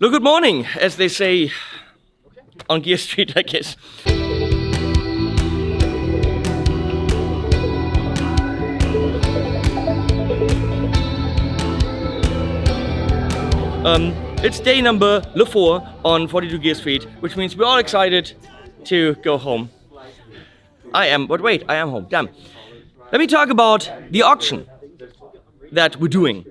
Well, good morning, as they say on Gear Street, I guess. It's day number 4 on 42GS Street, which means we're all excited to go home. I am home, damn. Let me talk about the auction that we're doing,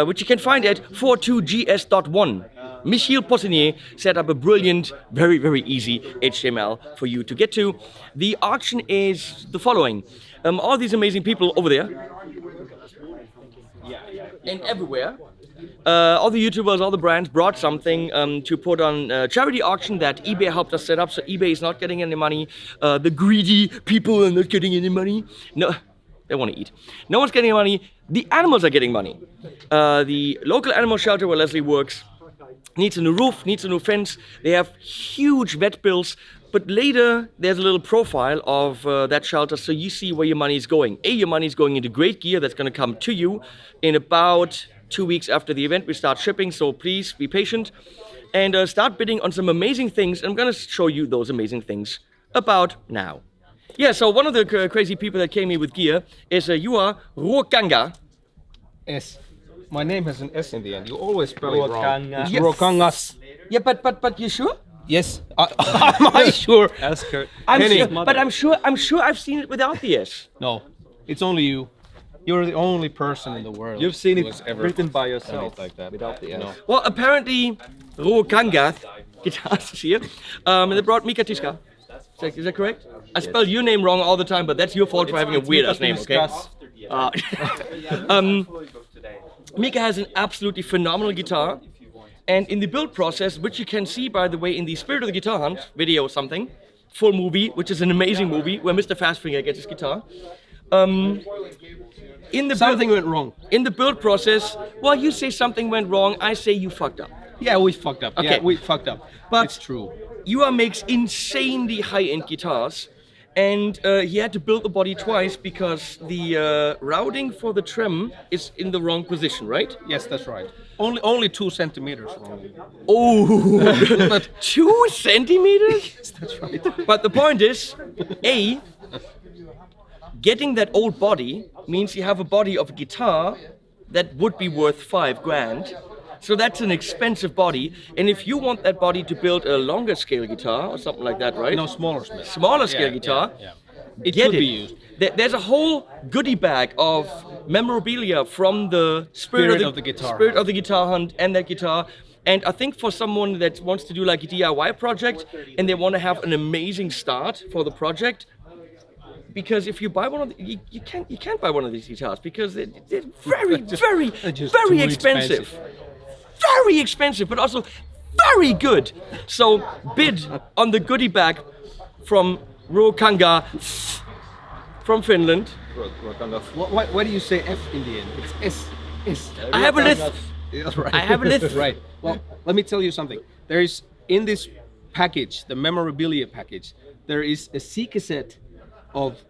which you can find at 42GS.one. Michiel set up a brilliant, very, very easy HTML for you to get to. The auction is the following. All these amazing people over there and everywhere, all the YouTubers, all the brands brought something to put on a charity auction that eBay helped us set up, so eBay is not getting any money. The greedy people are not getting any money. No, they want to eat. No one's getting money. The animals are getting money. The local animal shelter where Leslie works needs a new roof, needs a new fence. They have huge vet bills, but later there's a little profile of that shelter, so you see where your money is going. Your money is going into great gear that's going to come to you in about 2 weeks after the event. We start shipping, so please be patient and start bidding on some amazing things. I'm going to show you those amazing things about now. Yeah, so one of the crazy people that came here with gear is you are Ruokanga. S. My name has an S in the end. You always spell it wrong. It's Yes. Ruokangas. Yeah, but you sure? Yes. Am I sure? Ask her. I'm Henny. sure, but I'm sure I've seen it without the S. No, it's only you. You're the only person in the world. You've seen who it has ever written by done yourself, it like that. without the S. No. Well, apparently Ruokanga guitars is here. And they brought Mika Tiska. Is that correct? I spell your name wrong all the time, but that's your fault for having a weird ass name, okay? Mika has an absolutely phenomenal guitar, and in the build process, which you can see, by the way, in the Spirit of the Guitar Hunt video or something, full movie, which is an amazing movie, where Mr. Fastfinger gets his guitar. Something went wrong. In the build process, well, you say something went wrong, I say you fucked up. Yeah, we fucked up. Okay. Yeah, we fucked up. But it's true. Ua makes insanely high-end guitars, and he had to build the body twice because the routing for the trem is in the wrong position, right? Yes, that's right. Only 2 centimeters wrong. Oh, 2 centimeters? Yes, that's right. But the point is, getting that old body means you have a body of a guitar that would be worth 5 grand. So that's an expensive body, and if you want that body to build a longer scale guitar or something like that, right? No, smaller scale. Smaller scale guitar. Yeah. It Get could it. be used. There's a whole goodie bag of memorabilia from the Spirit of the Guitar Spirit of the Guitar Hunt and that guitar. And I think for someone that wants to do like a DIY project and they want to have an amazing start for the project, because if you buy one of the, you can't buy one of these guitars because they're very too expensive. Very expensive, but also very good. So bid on the goodie bag from Ruokanga from Finland. Why do you say F in the end? It's S. I have a list. That's right. I have a list. Right. Well, let me tell you something. There is, in this package, the memorabilia package, there is a C cassette of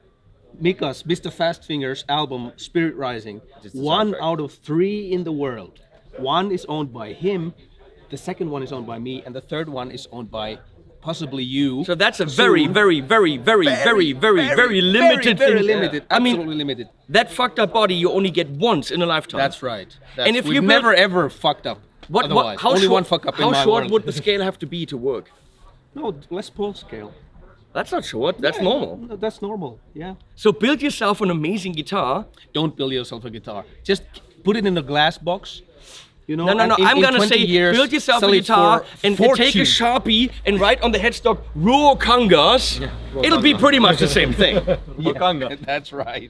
Mika's, Mr. Fastfinger's album, Spirit Rising. 1 out of 3 in the world. 1 is owned by him, the second one is owned by me, and the third one is owned by possibly you. So that's a very limited thing. Very limited. I mean, Absolutely limited. that fucked up body you only get once in a lifetime. That's right. And if we've you never ever fucked up. Otherwise, how only short, one fuck up in my How short world. would the scale have to be to work? No, Les Paul scale. That's not short. That's Yeah, normal. no, that's normal. Yeah. So build yourself an amazing guitar. Don't build yourself a guitar. Just put it in a glass box. You know. No. and in I'm gonna 20 say years, build yourself a sell it guitar for and take a fortune. Sharpie and write on the headstock Ruokangas. It'll be pretty much the same thing. Yeah, that's right.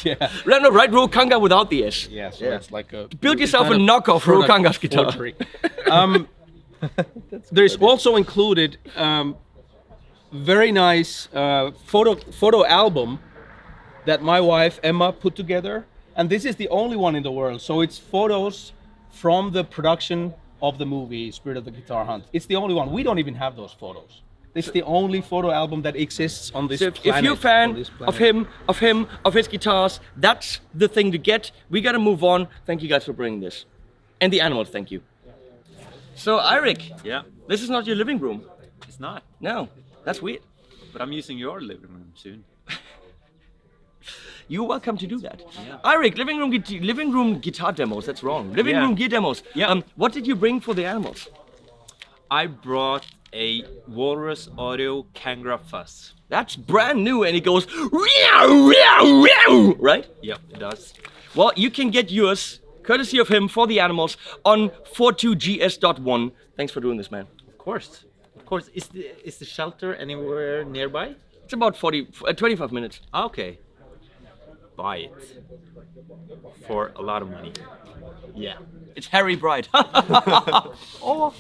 Yeah. No, write Ruokanga without the S. Yeah. So it's like a. Build yourself a kind of knockoff product Ruokangas guitar. forgery. There's also included very nice photo album that my wife Emma put together, and this is the only one in the world. So it's photos from the production of the movie Spirit of the Guitar Hunt. It's the only one. We don't even have those photos. It's the only photo album that exists on this So planet. if you're a fan of his guitars, that's the thing to get. We gotta move on. Thank you guys for bringing this. And the animals, thank you. So Eirick, Yeah, this is not your living room. it's not. No, that's weird. But I'm using your living room soon. You're welcome to do that. Yeah. Eirick, living room guitar demos. That's wrong. Living Yeah. room gear demos. Yeah. What did you bring for the animals? I brought a Walrus Audio Kangra Fuzz. That's brand new, and it goes right. Yep, it does. Well, you can get yours, courtesy of him, for the animals on 42GS.one. Thanks for doing this, man. Of course. Of course. Is the shelter anywhere nearby? It's about 25 minutes. Okay. Buy it. For a lot of money. Yeah. It's Harry Bright. Oh.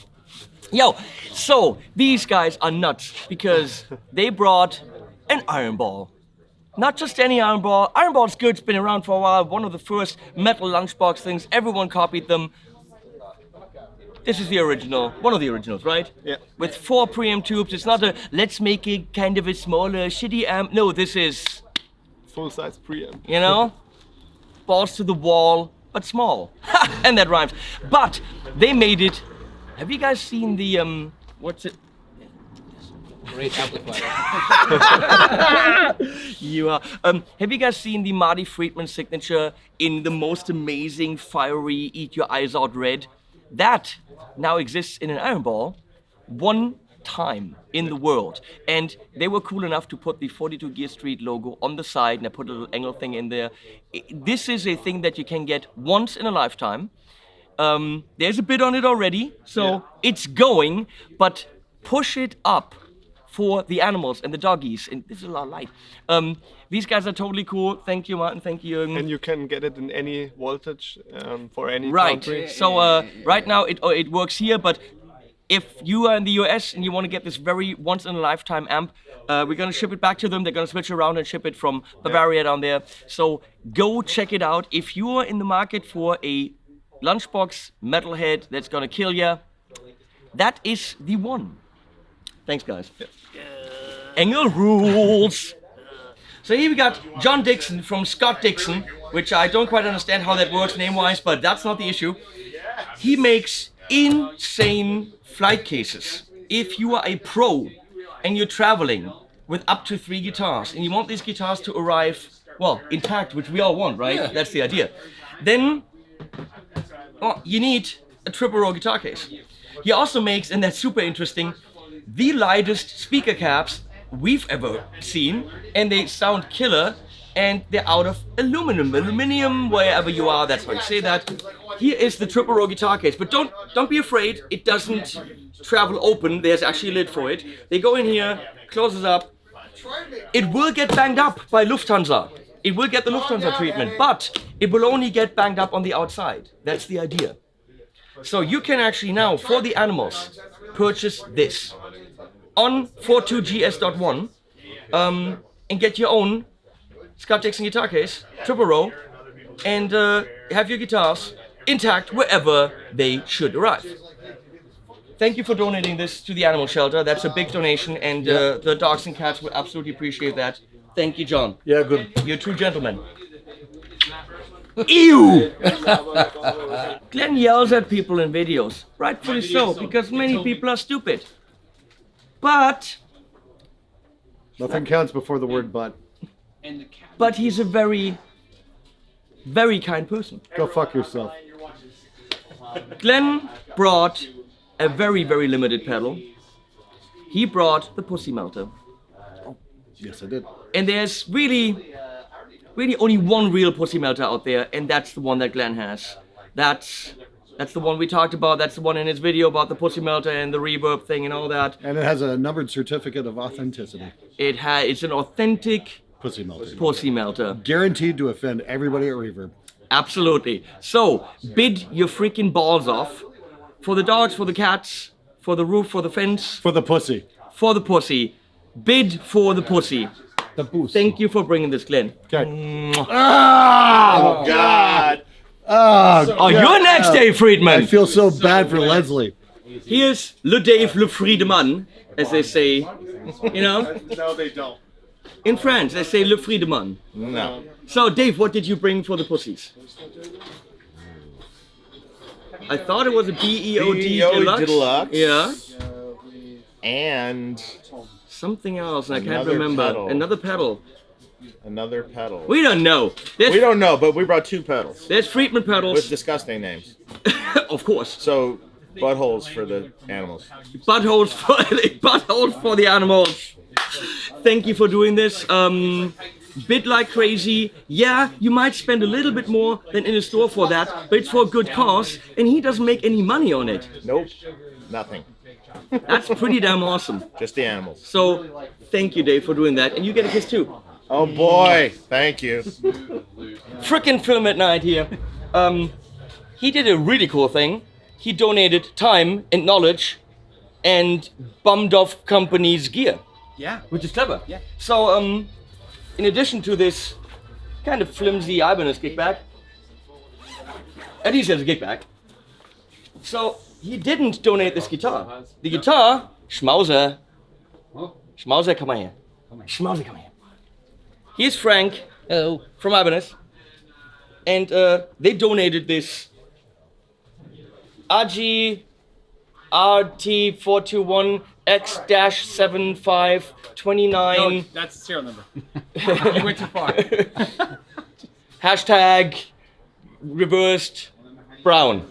Yo, so these guys are nuts because they brought an iron ball. Not just any iron ball. Iron ball's good, it's been around for a while. One of the first metal lunchbox things. Everyone copied them. This is the original, one of the originals, right? Yeah. With 4 preamp tubes. It's not a let's make it kind of a smaller, shitty amp. No, this is, Full-size preamp. you know, balls to the wall, but small. And that rhymes. But they made it. Have you guys seen the what's it? Great amplifier. You are. Have you guys seen the Marty Friedman signature in the most amazing, fiery, eat your eyes out red? That now exists in an iron ball, one time in the world. And they were cool enough to put the 42 Gear Street logo on the side, and I put a little angle thing in there. This is a thing that you can get once in a lifetime. There's a bid on it already, so it's going, but push it up for the animals and the doggies. And this is a lot of light. These guys are totally cool. Thank you, Martin. Thank you, Jürgen. And you can get it in any voltage for any Right. country. So right now it works here, but if you are in the US and you want to get this very once in a lifetime amp, we're gonna ship it back to them. They're gonna switch around and ship it from Bavaria down there. So go check it out. If you are in the market for a lunchbox metalhead that's gonna kill ya, that is the one. Thanks, guys. Engel rules. So here we got John Dixon from Scott Dixon, which I don't quite understand how that works name-wise, but that's not the issue. He makes insane flight cases. If you are a pro and you're traveling with up to 3 guitars and you want these guitars to arrive, well, intact, which we all want, right? That's the idea. Then you need a triple row guitar case. He also makes, and that's super interesting, the lightest speaker caps we've ever seen, and they sound killer, and they're out of aluminum, wherever you are, that's how you say that. Here is the triple row guitar case, but don't be afraid, it doesn't travel open, there's actually a lid for it. They go in here, closes up. It will get banged up by Lufthansa. It will get the Lufthansa treatment, but it will only get banged up on the outside. That's the idea. So you can actually now, for the animals, purchase this on 42GS.one and get your own Scott Dixon guitar case, triple row, and have your guitars intact wherever they should arrive. Thank you for donating this to the animal shelter. That's a big donation, and the dogs and cats will absolutely appreciate that. Thank you, John. Yeah, good. You're a true gentleman. Ew! Glen yells at people in videos, rightfully so, because many people are stupid. But Nothing counts before the word but. he's a very, very kind person. Go fuck yourself. Glen brought a very, very limited pedal. He brought the Pussy Melter. Yes, I did. And there's really only one real Pussy Melter out there, and that's the one that Glen has. That's the one we talked about. That's the one in his video about the Pussy Melter and the reverb thing and all that. And it has a numbered certificate of authenticity. It's an authentic Pussy melter. Pussy Melter. Guaranteed to offend everybody at Reverb. Absolutely. So, bid your freaking balls off. For the dogs, for the cats, for the roof, for the fence, For the pussy. for the pussy. Bid for the pussy. The pussy. Thank you for bringing this, Glen. Okay. Oh, God. Oh, you're next, Dave Friedman. I feel so bad for Leslie. Here's Le Dave Le Friedemann, as they say. You know? No, they don't. In France, they say Le Friedemann. No. So, Dave, what did you bring for the pussies? I thought it was a BEOD BEOD Deluxe. Deluxe. Yeah. And Something else, I can't Another remember. pedal. Another pedal. another pedal. We don't know. We don't know, but we brought 2 pedals There's Friedman pedals. with disgusting names. Of course. So, buttholes for the animals. Buttholes for the animals. Thank you for doing this. Bid like crazy. Yeah, you might spend a little bit more than in a store for that, but it's for a good cause, and he doesn't make any money on it. Nope, nothing. That's pretty damn awesome. Just the animals. So, thank you, Dave, for doing that, and you get a kiss too. Oh boy, thank you. Frickin' Film at Night here. He did a really cool thing. He donated time and knowledge and bummed off companies' gear. Yeah. Which is clever. Yeah. So, in addition to this kind of flimsy Ibanez kickback, at least there's a kickback. So, he didn't donate this guitar. The guitar, Schmauser. Schmauser, come on here. Schmauser, come here. Here's Frank. Hello. From Ibanez. And they donated this RT42 X-7529. No, that's the serial number. You went too far. Hashtag reversed brown.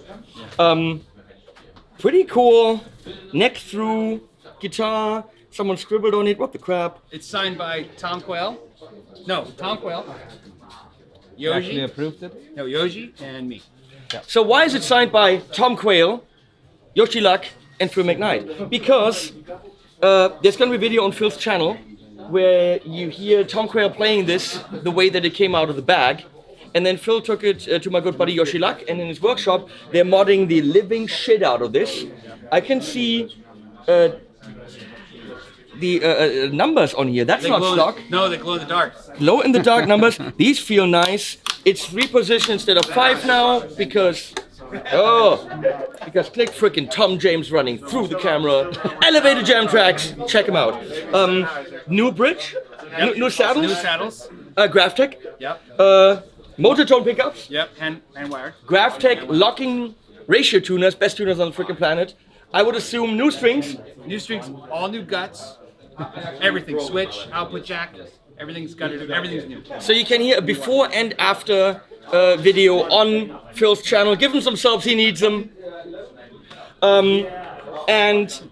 Pretty cool. Neck through guitar. Someone scribbled on it. What the crap? It's signed by Tom Quayle. No, Tom Quayle. Actually Yoji. approved it. No, Yoji and me. So why is it signed by Tom Quayle, Yoshi Luck, and Phil McKnight? Because there's going to be a video on Phil's channel where you hear Tom Quayle playing this the way that it came out of the bag. And then Phil took it to my good buddy Yoshi Luck, and in his workshop, they're modding the living shit out of this. I can see the numbers on here. That's They not glow stock. No, they glow in the dark. Glow in the dark numbers. These feel nice. It's 3 positions instead of 5 now because click frickin' Tom James running through the camera. Elevator jam tracks. Check them out. New bridge. Yep. New saddles. New saddles. Graphtec. Yep. Motor tone pickups. Yep. Hand wired. Graphtec locking ratio tuners. Best tuners on the frickin' planet. I would assume new strings. New strings. All new guts. Everything. Switch. Output jack. Everything's gutted. Everything's new. So you can hear a before and after video on Phil's channel. Give him some subs, he needs them. And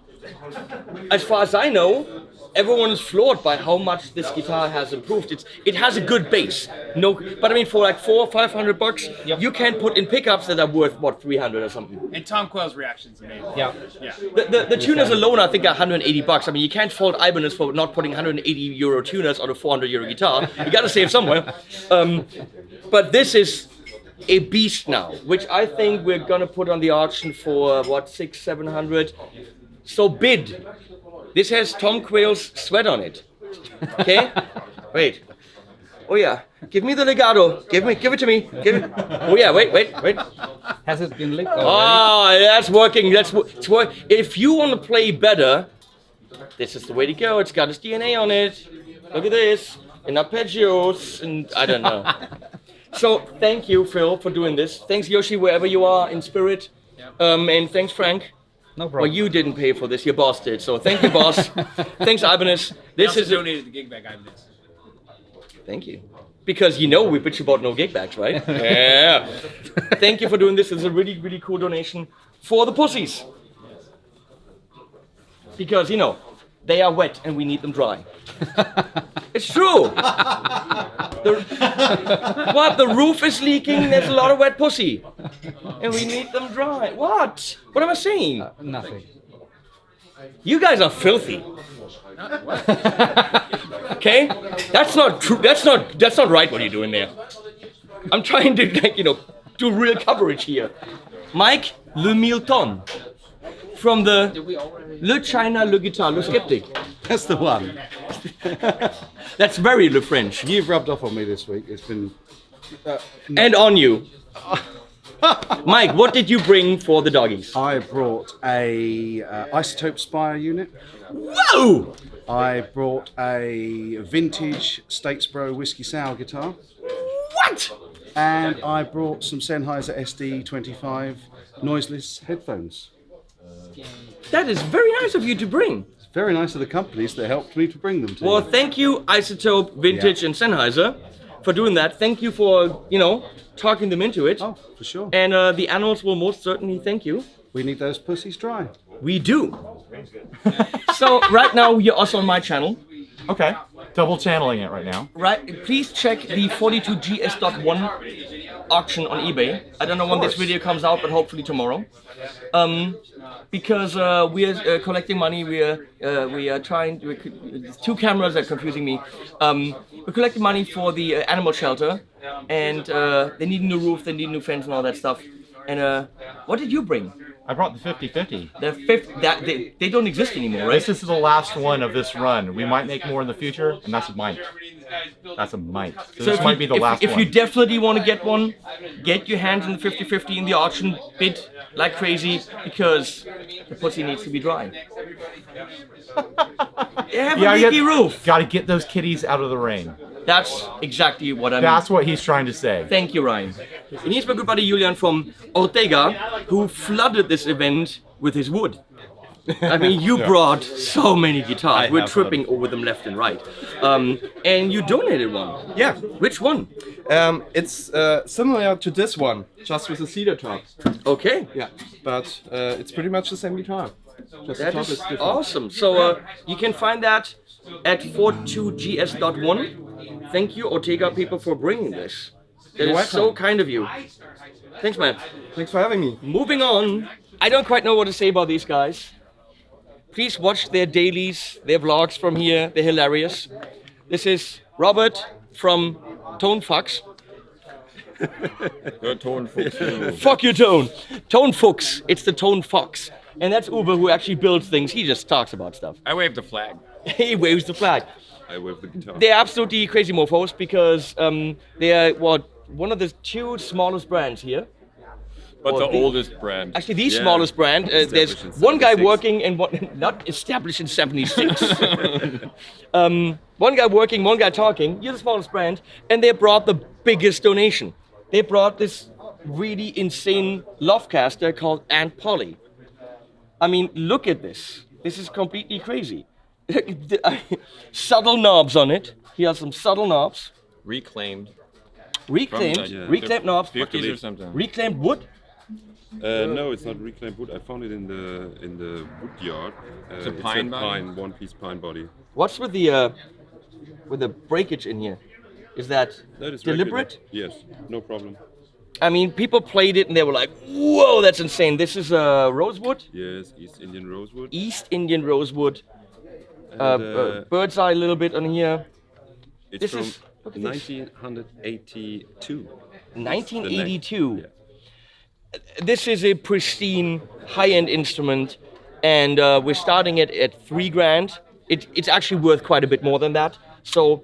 as far as I know, everyone is floored by how much this guitar has improved. It has a good bass. No, but I mean for like $400 or $500, you can put in pickups that are worth what, 300 or something. And Tom Quayle's reaction's amazing. Yeah. Yeah. The tuners alone, I think, are $180. I mean, you can't fault Ibanez for not putting €180 tuners on a €400 guitar. You got to save somewhere. But this is a beast now, which I think we're gonna put on the auction for what, 600-700. So bid. This has Tom Quayle's sweat on it. Okay? Wait. Oh yeah. Give me the legato. Give it to me. Oh yeah. Wait. Has it been licked already? Oh, that's working. It's work. If you want to play better, this is the way to go. It's got its DNA on it. Look at this. And arpeggios, and I don't know. So thank you, Phil, for doing this. Thanks, Yoshi, wherever you are in spirit. And thanks, Frank. No Well, problem. you didn't pay for this. Your boss did. So thank you, boss. Thanks, Ibanez. This is donated the gig bag Ibanez. Thank you. Because you know we bitch about no gig bags, right? Yeah. Thank you for doing this. It's a really, really cool donation for the pussies. Because, you know, they are wet and we need them dry. It's true. The roof is leaking. There's a lot of wet pussy. And we need them dry. What? What am I saying? Nothing. You guys are filthy. Okay? That's not true. That's not right what you're doing there. I'm trying to, like, you know, do real coverage here. Mike Le Milton from the Le China Le Guitar Le Skeptic. That's the one. That's very Le French. You've rubbed off on me this week. It's been. And on you. Mike, what did you bring for the doggies? I brought a Isotope Spire unit. Whoa! I brought a vintage Statesboro whiskey sour guitar. What? And I brought some Sennheiser SD25 noiseless headphones. That is very nice of you to bring. It's very nice of the companies that helped me to bring them to Well, you. thank you, Isotope, Vintage, and Sennheiser, for doing that. Thank you for, talking them into it. Oh, for sure. And the animals will most certainly thank you. We need those pussies dry. We do. So right now you're also on my channel. Okay. Double channeling it right now. Right. Please check the 42GS.one auction on eBay. I don't know when this video comes out, but hopefully tomorrow. Because we are collecting money. We are trying. Two cameras are confusing me. We're collecting money for the animal shelter, and they need a new roof, they need a new fence, and all that stuff. And what did you bring? I brought the 50/50. The fifth. They don't exist anymore, right? This is the last one of this run. We might make more in the future, and that's a might. That's a might. So this might be the last if one. you definitely want to get one, get your hands in the 50/50 in the auction, bid like crazy, because the pussy needs to be dry. They have a leaky roof. Gotta get those kitties out of the rain. That's exactly what I mean. That's what he's trying to say. Thank you, Ryan. And here's my good buddy Julian from Ortega, who flooded this event with his wood. I mean, you brought so many guitars. We're tripping over them left and right. And you donated one. Yeah. Which one? It's similar to this one, just with a cedar top. Okay. Yeah, but it's pretty much the same guitar. Just the That top is different. awesome. So you can find that at 42GS.one. Thank you, Ortega people, for bringing this. That is so kind of you. Thanks, man. Thanks for having me. Moving on. I don't quite know what to say about these guys. Please watch their dailies, their vlogs from here. They're hilarious. This is Robert from Tone Fox. Fuck you, Tone. Tone Fox. It's the Tone Fox. And that's Uwe, who actually builds things. He just talks about stuff. I wave the flag. He waves the flag. I wave the guitar. They're absolutely crazy mofos because they are one of the two smallest brands here. But Well, the the- oldest brand. Actually, the Yeah. smallest brand. There's Established in one guy 76. working and one not established in '76. One guy working, one guy talking. You're the smallest brand, and they brought the biggest donation. They brought this really insane Loftcaster called Aunt Polly. I mean, look at this. This is completely crazy. Subtle knobs on it. He has some subtle knobs. Reclaimed. Reclaimed, Yeah. reclaimed knobs. 50s or something. Reclaimed wood. No, it's not reclaimed wood. I found it in the wood yard. It's a pine body? One-piece pine body. What's with the breakage in here? Is that That is deliberate? regular. Yes, no problem. I mean, people played it and they were like, "Whoa, that's insane!" This is rosewood, Yes, East Indian rosewood. East Indian rosewood. And, Bird's eye a little bit on here. it's this from is- look at this. 1982. 1982. Yeah. This is a pristine, high-end instrument, and we're starting it at $3,000. It's actually worth quite a bit more than that. So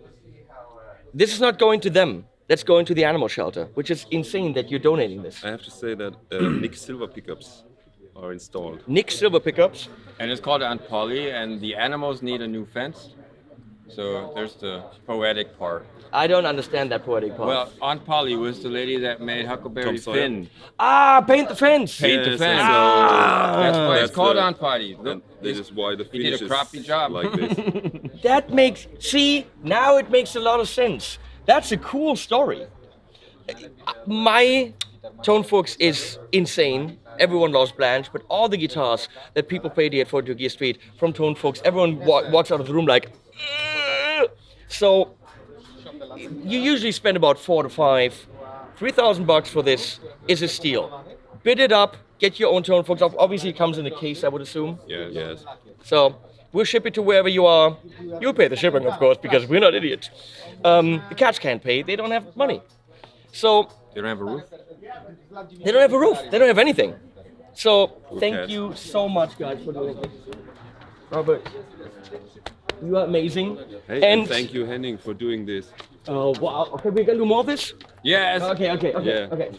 this is not going to them. That's going to the animal shelter, which is insane that you're donating this. I have to say that Nick Silver pickups are installed. Nick Silver pickups. And it's called Aunt Polly, and the animals need a new fence. So there's the poetic part. I don't understand that poetic part. Well, Aunt Polly was the lady that made Huckleberry Tom Sawyer. Finn. Paint the fence. Paint the Yes, fence. and so- That's why it's That's called the- Aunt Polly. And Look, this is why the he did a finish crappy is job. like this. That makes, see, now it makes a lot of sense. That's a cool story. My Tone Fox is insane. Everyone loves Blanche, but all the guitars that people played here at 42G Street from Tone Fox, everyone walks out of the room like, "Ugh." So you usually spend about $3,000 for this is a steal. Bid it up, get your own Tone Fox. Obviously it comes in a case, I would assume. Yes. Yes. So we'll ship it to wherever you are. You'll pay the shipping, of course, because we're not idiots. The cats can't pay. They don't have money. So They don't have a roof? they don't have a roof. They don't have anything. So thank cats. you so much, guys, for doing this. Robert, you are amazing. Hey, and thank you, Henning, for doing this. Oh, wow. Okay, we're going to do more of this? Yes. Okay. Yeah. Okay.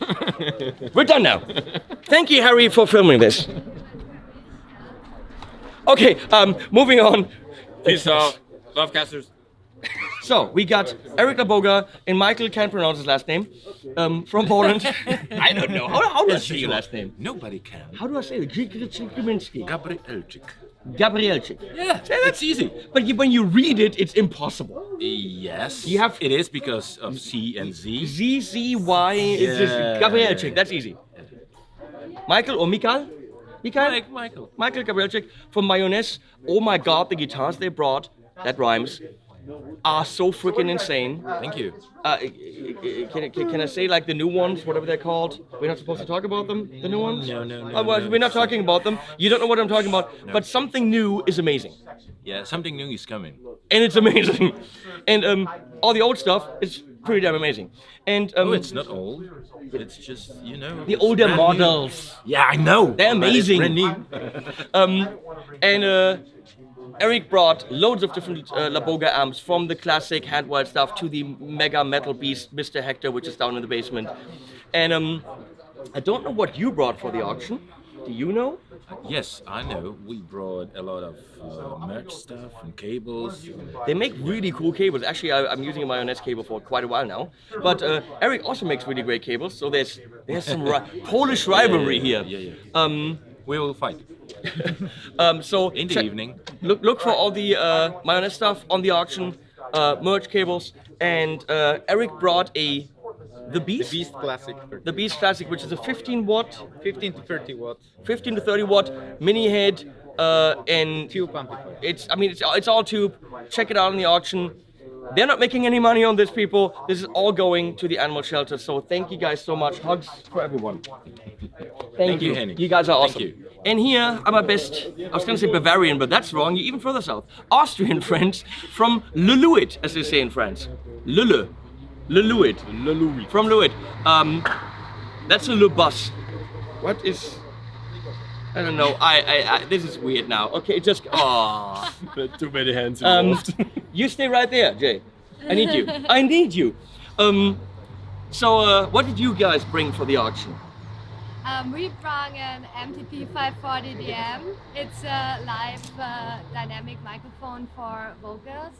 We're done now. Thank you, Harry, for filming this. Okay, moving on. Peace out. Lovecasters. So we got Eirick Laboga and Michiel can't pronounce his last name from Poland. I don't know. How do I say your last name? Nobody can. How do I say it? Gabrielczyk. Gabrielczyk. Yeah, that's easy. But when you read it, it's impossible. Yes, You have- it is because of C and Z. ZZY. It's just Gabrielczyk. That's easy. Michiel or Michael? Michiel Gabrielczyk from Mayonnaise. Oh my God, the guitars they brought, that rhymes, are so freaking insane. Thank you. Can I say like the new ones, whatever they're called? We're not supposed to talk about them, the new ones? No. Well, we're not talking about them. You don't know what I'm talking about. But something new is amazing. Yeah, something new is coming. And it's amazing. And all the old stuff is pretty damn amazing. And Oh, it's not old. It's just, you know. the it's older brand new. models. Yeah, I know. They're But it's amazing. brand new. And Eirick brought loads of different Laboga amps, from the classic hand-wired stuff to the mega metal beast, Mr. Hector, which is down in the basement. And I don't know what you brought for the auction. Do you know? Yes, I know. We brought a lot of merch stuff and cables. They make really cool cables. Actually, I'm using a Mayonnaise cable for quite a while now. But Eirick also makes really great cables. So there's some Polish rivalry here. Yeah. We will fight So in the evening. Look for all the Mayonnaise stuff on the auction, merch cables, and Eirick brought the Beast. Beast Classic. The Beast Classic, which is a 15 watt, 15 to 30 watts. 15 to 30 watt mini head, and Tube amplifier. it's all tube. Check it out on the auction. They're not making any money on this, people. This is all going to the animal shelter. So thank you guys so much. Hugs for everyone. Thank you. Henning. You guys are Thank awesome. you. And here are my best, I was going to say Bavarian, but that's wrong. You're even further south. Austrian friends from Le Louet, as they say in France. Le Louet. From Louet. That's a Le Bus. What is... I don't know. I this is weird now. Okay, just... Aww. Too many hands You stay right there, Jay. I need you. I need you. So, what did you guys bring for the auction? We brought an MTP540DM. It's a live dynamic microphone for vocals.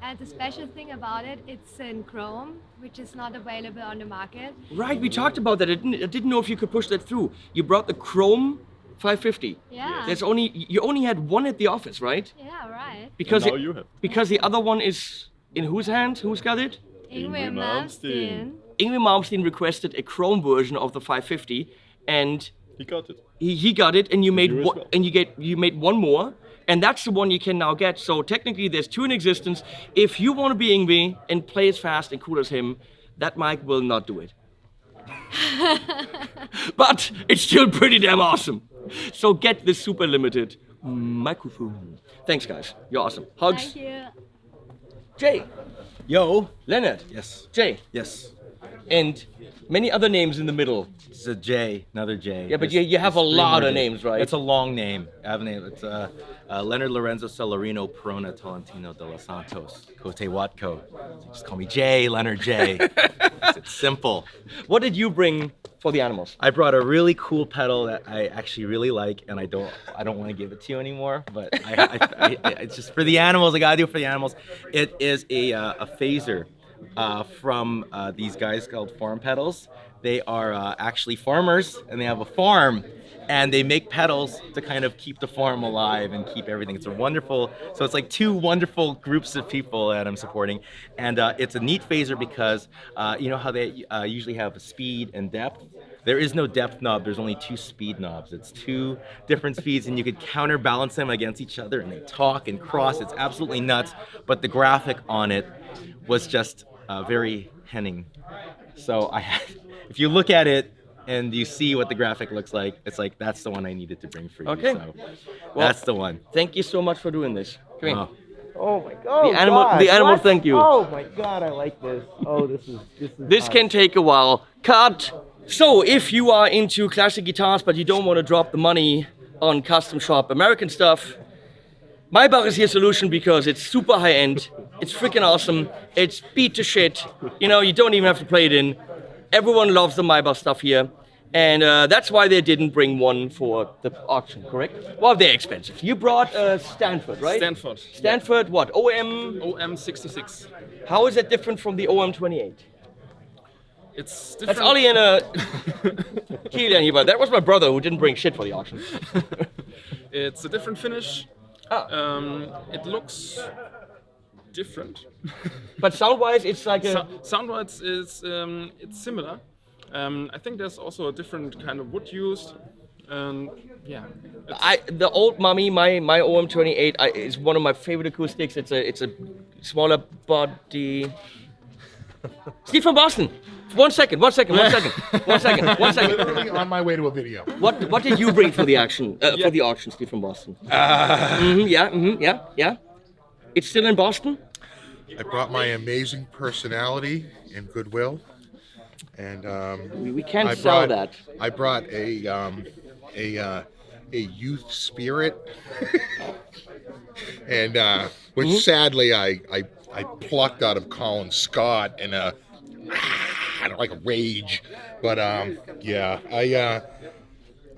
And the special thing about it, it's in chrome, which is not available on the market. Right, we talked about that. I didn't know if you could push that through. You brought the Chrome 550. Yeah. You only had one at the office, right? Yeah, right. Because now you have. because the other one is in whose hands? Who's got it? Ingrid Malmsteen. Ingrid Malmsteen requested a Chrome version of the 550, and He got it. he got it, and you made You as one, well. and you made one more, and that's the one you can now get. So technically, there's two in existence. If you want to be Ingrid and play as fast and cool as him, that mic will not do it. But it's still pretty damn awesome. So get this super limited microphone. Thanks, guys. You're awesome. Hugs. Thank you. Jay. Yo. Leonard. Yes. Jay. Yes. And many other names in the middle. It's a J, another J. Yeah, but There's- you have a there's three lot more of J's. names, right? It's a long name. I have a name. It's Leonard Lorenzo Celerino Perona Tolentino de los Santos Cote Watco. Just call me J, Leonard J. It's simple. What did you bring for the animals? I brought a really cool pedal that I actually really like, and I don't want to give it to you anymore. But it's just for the animals. I gotta do it for the animals. It is a phaser from these guys called Farm Pedals. They are actually farmers, and they have a farm, and they make pedals to kind of keep the farm alive and keep everything. It's a wonderful, so it's like two wonderful groups of people that I'm supporting, and it's a neat phaser because you know how they usually have speed and depth. There is no depth knob, there's only two speed knobs. It's two different speeds, and you could counterbalance them against each other, and they talk and cross. It's absolutely nuts, but the graphic on it was just very Henning. So if you look at it and you see what the graphic looks like, it's like, that's the one I needed to bring for you. Okay. So Well, that's the one. Thank you so much for doing this. Come here. Oh my God. The animal, thank you. Oh my God, I like this. Oh, this is This can take a while. Cut. So if you are into classic guitars but you don't want to drop the money on custom shop American stuff, Maybach is your solution because it's super high end. It's freaking awesome. It's beat to shit. You know, you don't even have to play it in. Everyone loves the Maybach stuff here. And that's why they didn't bring one for the auction, correct? Well, they're expensive. You brought Stanford, right? Stanford. Stanford, what? OM? OM66. How is it different from the OM28? It's That's different. Ollie and Kilian here, but that was my brother who didn't bring shit for the auction. It's a different finish. Ah. It looks different. But sound-wise, it's like a... Sound-wise, it's similar. I think there's also a different kind of wood used. Yeah. The old mummy, my OM28 is one of my favorite acoustics. It's a smaller body. Steve from Boston. One second. Literally on my way to a video. What did you bring for the auction? For the auction, Steve from Boston. Yeah. It's still in Boston. I brought my amazing personality and goodwill, and we can't sell that. I brought a youth spirit, and which sadly I plucked out of Colin Scott in a like a rage, but yeah,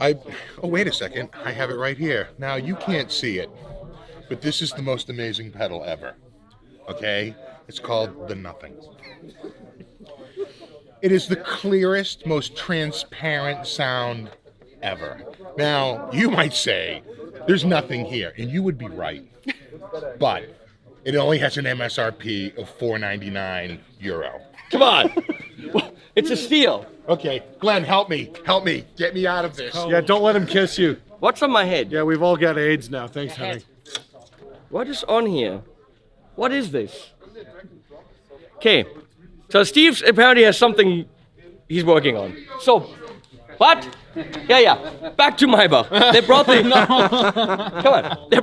oh wait a second, I have it right here. Now you can't see it, but this is the most amazing pedal ever. Okay, it's called the Nothing. It is the clearest, most transparent sound ever. Now you might say there's nothing here, and you would be right, but it only has an MSRP of €4.99. Come on, it's a steal. Okay, Glenn, help me, get me out of this. Yeah, don't let him kiss you. What's on my head? Yeah, we've all got AIDS now. Thanks, honey. What is on here? What is this? Okay, so Steve apparently has something he's working on. So, what? Yeah. Back to Maybach. They brought the come on. They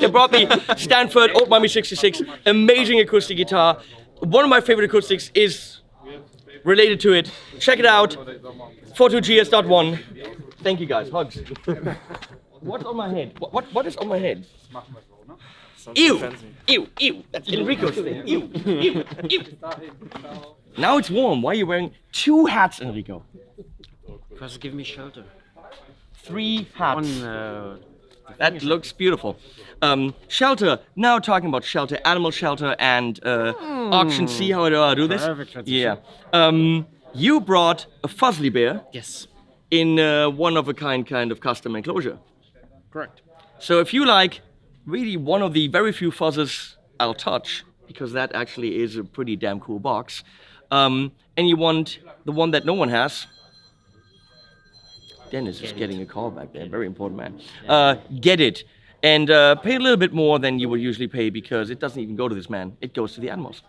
brought the Stanford Old Mummy 66. Amazing acoustic guitar. One of my favorite acoustics is related to it. Check it out. 42GS.one. Thank you guys. Hugs. What's on my head? What is on my head? Ew! That's Enrico's thing. Ew! Now it's warm. Why are you wearing 2 hats, Enrico? Because give me shelter. 3 hats. That looks beautiful. Shelter. Now talking about shelter, animal shelter, and auction. See how I do this? Perfect transition. Yeah. You brought a Fuzzly Bear. Yes. In one-of-a-kind kind of custom enclosure. Correct. So if you like really one of the very few fuzzes I'll touch, because that actually is a pretty damn cool box, and you want the one that no one has, Dennis is getting a call back there, very important man. Get it, and pay a little bit more than you would usually pay, because it doesn't even go to this man, it goes to the animals.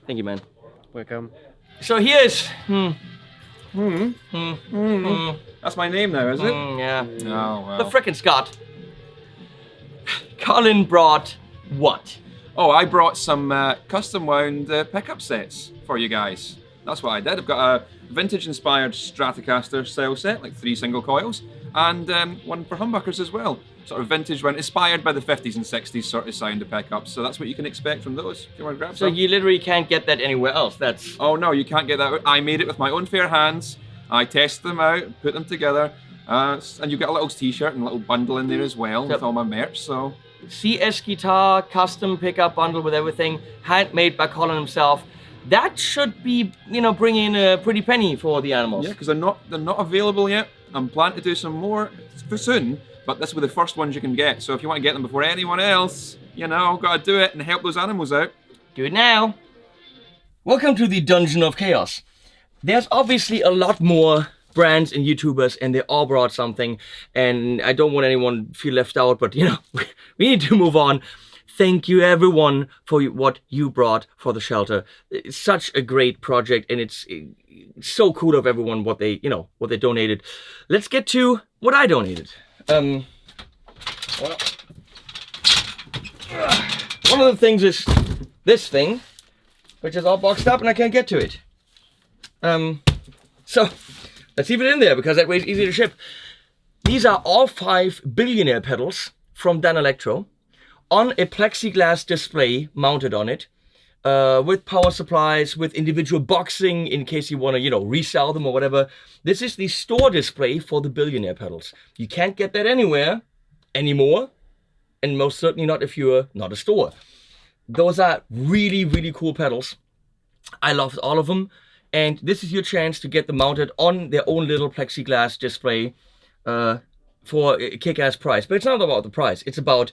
Thank you, man. Welcome. So here's... That's my name now, is it? Yeah. Oh, well. The frickin' Scott. Cullen brought what? Oh, I brought some custom wound pickup sets for you guys. That's what I did. I've got a vintage-inspired Stratocaster style set, like 3 single coils, and one for humbuckers as well. Sort of vintage one, inspired by the 50s and 60s sort of sound of pickups. So that's what you can expect from those. If you want to grab So some. you literally can't get that anywhere else. That's... Oh no, you can't get that. I made it with my own fair hands. I tested them out, put them together, and you get a little t-shirt and a little bundle in there as well with all my merch. So CS guitar, custom pickup bundle with everything, handmade by Cullen himself. That should be, bringing a pretty penny for the animals. yeah, because they're not available yet. I'm planning to do some more soon, but this will be the first ones you can get. So if you want to get them before anyone else, gotta do it and help those animals out. Do it now. Welcome to the Dungeon of Chaos. There's obviously a lot more brands and YouTubers, and they all brought something, and I don't want anyone to feel left out, but we need to move on. Thank you everyone for what you brought for the shelter. It's such a great project, and it's so cool of everyone what they donated. Let's get to what I donated. One of the things is this thing, which is all boxed up and I can't get to it. So let's leave it in there because that way it's easy to ship. These are all 5 billionaire pedals from Danelectro on a plexiglass display mounted on it. with power supplies, with individual boxing in case you want to, you know, resell them or whatever. This is the store display for the Billionaire pedals. You can't get that anywhere anymore, and most certainly not if you're not a store. Those are really, really cool pedals. I loved all of them, and this is your chance to get them mounted on their own little plexiglass display for a kick-ass price. But it's not about the price, it's about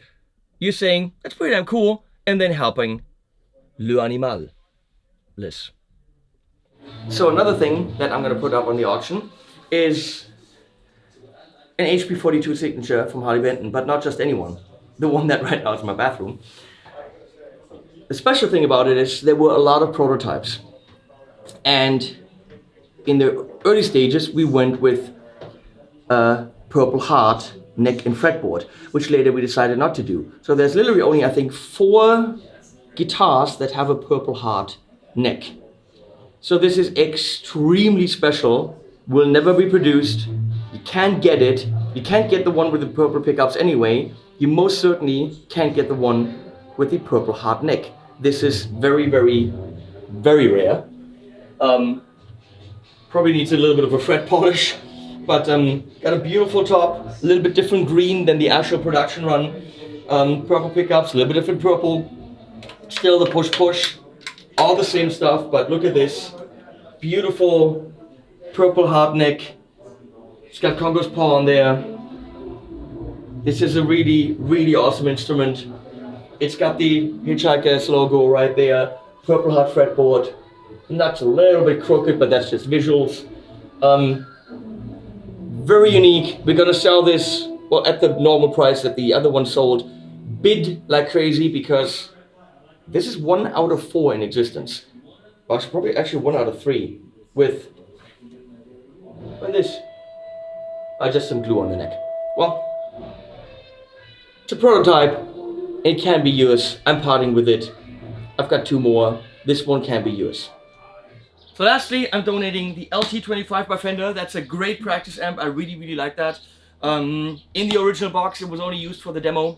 you saying, that's pretty damn cool, and then helping le animal. Liz. So another thing that I'm gonna put up on the auction is an HP42 Signature from Harley Benton, but not just anyone. The one that right now is in my bathroom. The special thing about it is there were a lot of prototypes. And in the early stages, we went with a Purple Heart neck and fretboard, which later we decided not to do. So there's literally only, I think, 4 guitars that have a Purple Heart neck. So this is extremely special, will never be produced. You can't get it. You can't get the one with the purple pickups anyway. You most certainly can't get the one with the Purple Heart neck. This is very, very, very rare. Probably needs a little bit of a fret polish, but got a beautiful top, a little bit different green than the actual production run. Purple pickups, a little bit different purple. Still the push, all the same stuff, but look at this. Beautiful Purple Heart neck. It's got Congo's paw on there. This is a really, really awesome instrument. It's got the Hitchhiker's logo right there. Purple Heart fretboard. Nuts a little bit crooked, but that's just visuals. Very unique. We're gonna sell this, well, at the normal price that the other one sold. Bid like crazy because this is 1 out of 4 in existence. Well, it's probably actually 1 out of 3 with this. Just some glue on the neck. Well, it's a prototype. It can be yours. I'm parting with it. I've got 2 more. This one can be yours. So lastly, I'm donating the LT25 by Fender. That's a great practice amp. I really, really like that. In the original box, it was only used for the demo.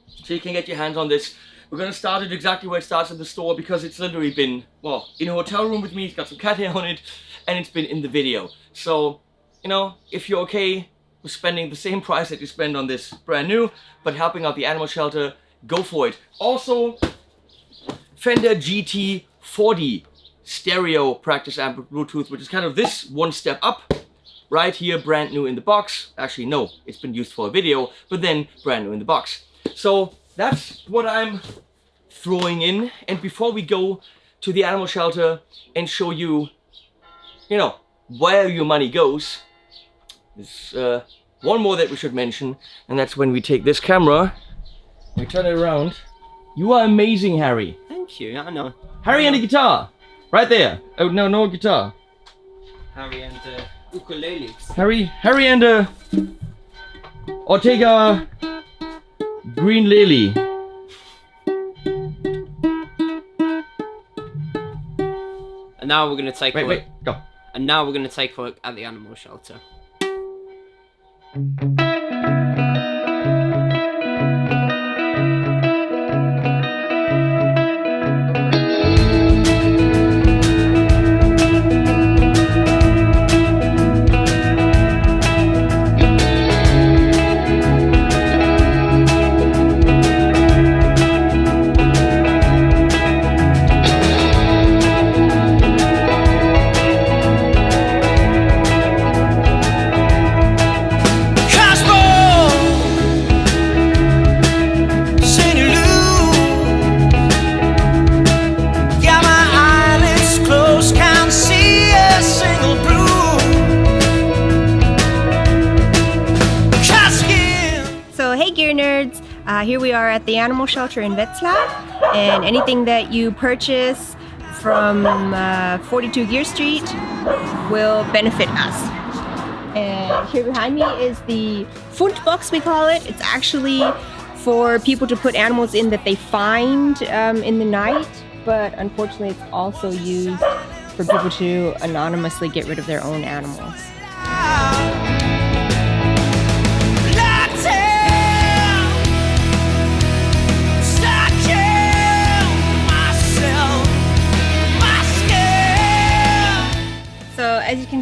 So you can get your hands on this. We're gonna start it exactly where it starts in the store because it's literally been, well, in a hotel room with me. It's got some cat hair on it, and it's been in the video. So, you know, if you're okay with spending the same price that you spend on this brand new, but helping out the animal shelter, go for it. Also, Fender GT40 stereo practice amp with Bluetooth, which is kind of this one step up. Right here, brand new in the box. Actually, no, it's been used for a video, but then brand new in the box. So that's what I'm throwing in. And before we go to the animal shelter and show you, you know, where your money goes, there's one more that we should mention, and that's when we take this camera, we turn it around. You are amazing, Harry. Thank you, I know. Harry and a guitar, right there. Oh no, no guitar. Harry and ukulele. Harry and Ortega Green Lily. And now we're gonna take a look. Wait, go. And now we're gonna take a look at the animal shelter. Here we are at the animal shelter in Wetzlar, and anything that you purchase from 42GS Street will benefit us. And here behind me is the Fund box, we call it. It's actually for people to put animals in that they find in the night, but unfortunately it's also used for people to anonymously get rid of their own animals.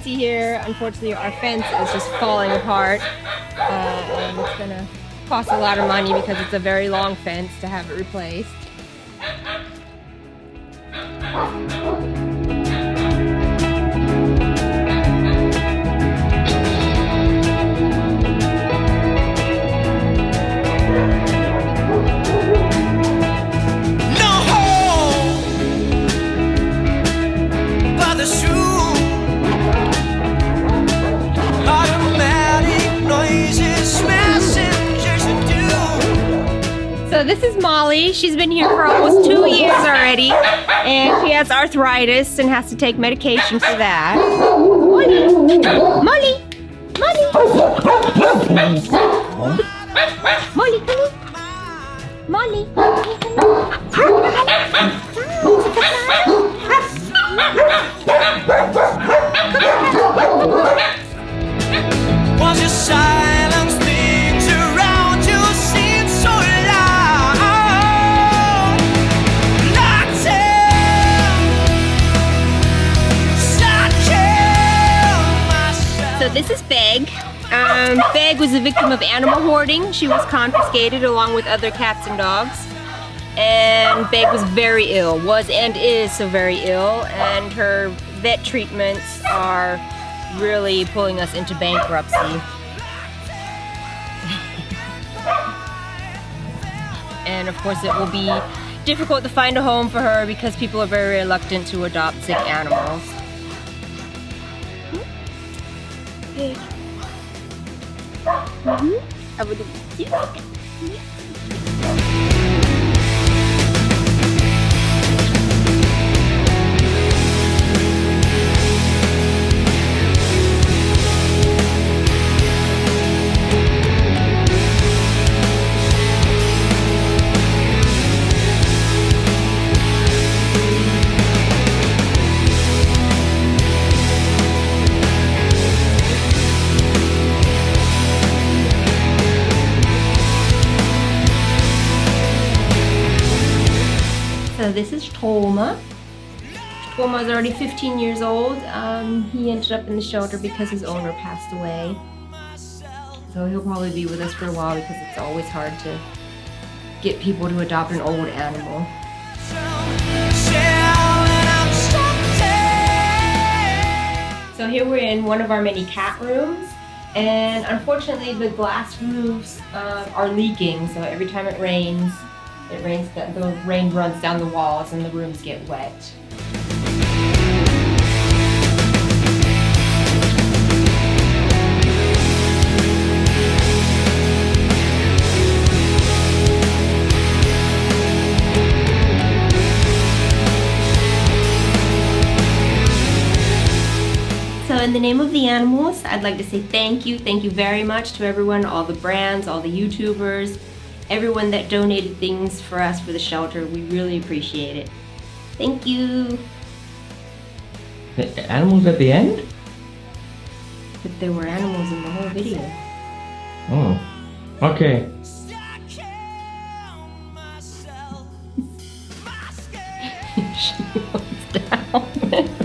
see here, unfortunately our fence is just falling apart. And it's gonna cost a lot of money because it's a very long fence to have it replaced. So this is Molly. She's been here for almost 2 years already, and she has arthritis and has to take medication for that. Molly! Molly! Molly! Molly, Molly! Was your silence things around you seem so loud? Locked in, So this is Beg. Beg was a victim of animal hoarding. She was confiscated along with other cats and dogs. And Beg was very ill, was and is so very ill, and her vet treatments are really pulling us into bankruptcy. And of course it will be difficult to find a home for her because people are very reluctant to adopt sick animals. Beg. I would So this is Tolma. Tolma is already 15 years old. He ended up in the shelter because his owner passed away. So he'll probably be with us for a while because it's always hard to get people to adopt an old animal. So here we're in one of our many cat rooms, and unfortunately the glass roofs are leaking, so every time it rains, the rain runs down the walls and the rooms get wet. So in the name of the animals, I'd like to say thank you very much to everyone, all the brands, all the YouTubers, everyone that donated things for us for the shelter. We really appreciate it. Thank you. The animals at the end? But there were animals in the whole video. Oh, okay. She was down.